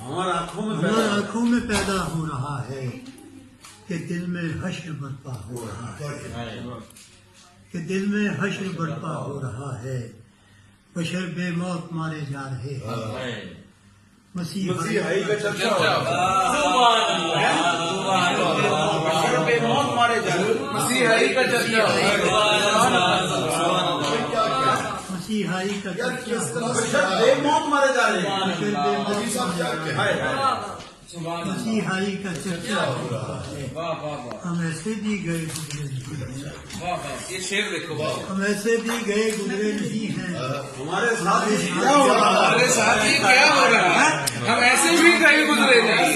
ہمارا آنکھوں میں پیدا ہو رہا ہے کہ دل میں حشر برپا ہو رہا ہے، کہ دل میں حشر برپا ہو رہا ہے، بشر بے موت مارے جا رہے ہیں، مسیحائی کا چرچا بشر بے موت مارے جا رہے ہیں، مسیحائی کا چرچا، مسیحائی کا چرچا، بشر بے موت مارے جا رہے ہیں، بشر بے موت مارے جا رہے ہیں، مسیحائی کا چرچا ہو رہا ہے، ہم ایسے بھی گئے گزرے نہیں ہیں، یہ شعر دیکھو، ہم ایسے بھی گئے گزرے نہیں ہیں، ہمارے ساتھ کیا ہو رہا ہے، ہمارے ساتھ یہ کیا ہو رہا ہے؟ ہم ایسے بھی کہیں گزرے نہیں،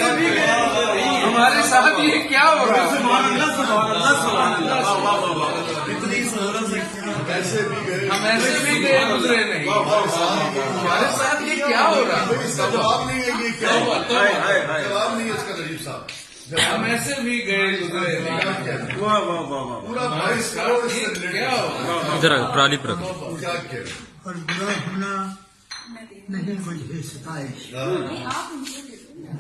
ہمارے ساتھ یہ کیا ہو رہا ہے؟ سبحان اللہ سبحان اللہ سبحان اللہ، واہ واہ واہ، اتنی سہولت سے ہم ایسے بھی گئے گزرے نہیں، ہمارے ساتھ یہ کیا ہو رہا ہے؟ اس کا جواب نہیں ہے، یہ کیا ہوا؟ جواب نہیں ہے اس کا نجیب صاحب، ہم ایسے بھی گئے گزرے نہیں، واہ واہ واہ واہ، پورا 22 کروڑ اس سے کیا ہو رہا ہے؟ ادھر ٹرالی پر رکھو۔ کیا کیا اور برا ہونا نہیں وجہ ستائش،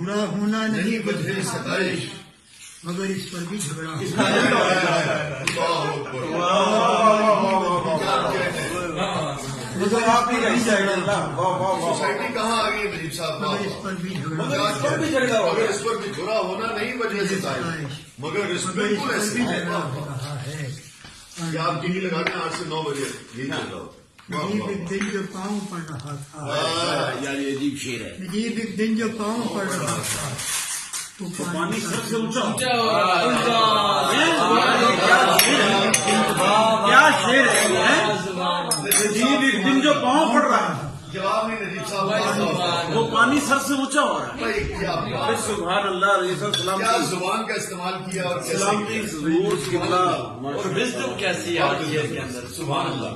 برا ہونا نہیں وجہ وجہ ستائش، مگر اس پر بھی جھگڑا ہو، مگر آپ ہی رہی جائے گا، واہ واہ واہ، سوسائٹی کہاں آ گئی نجیب صاحب؟ مگر اس پر بھی جھگڑا مگر ہو، اس پر بھی جھگڑا ہو مگر اس پر بھی برا ہونا نہیں وجہ ستائش، مگر اس مگر اس بالکل پر ایسی بھی ہے جھگڑا ہو رہا ہے، کہ آپ یہی لگا دیں 8 سے 9 بجے یہی چل رہا ہو۔ نجیب ایک دن جو پاؤں پڑ رہا تھا، یار یہ عجیب شعر ہے، نجیب ایک دن جو پاؤں پڑ رہا تھا، وہ پانی سر سے اونچا کیا ہو رہا ہے؟ کیا شعر ہے، عجیب ایک دن جو پاؤں پڑ رہا ہے، جواب نہیں نجیب صاحب، وہ پانی سر سے اونچا ہو رہا ہے، بھائی کیا ارے سبحان اللہ، علیہ کیا سلامتی زبان کا استعمال کیا اور کیسے سلامتی کیا؟ ضرور قبلہ، اور وزڈم کیسی آتی ہے اس کے اندر، سبحان اللہ،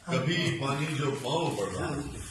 کبھی پانی جو پاؤں پڑ رہا ہے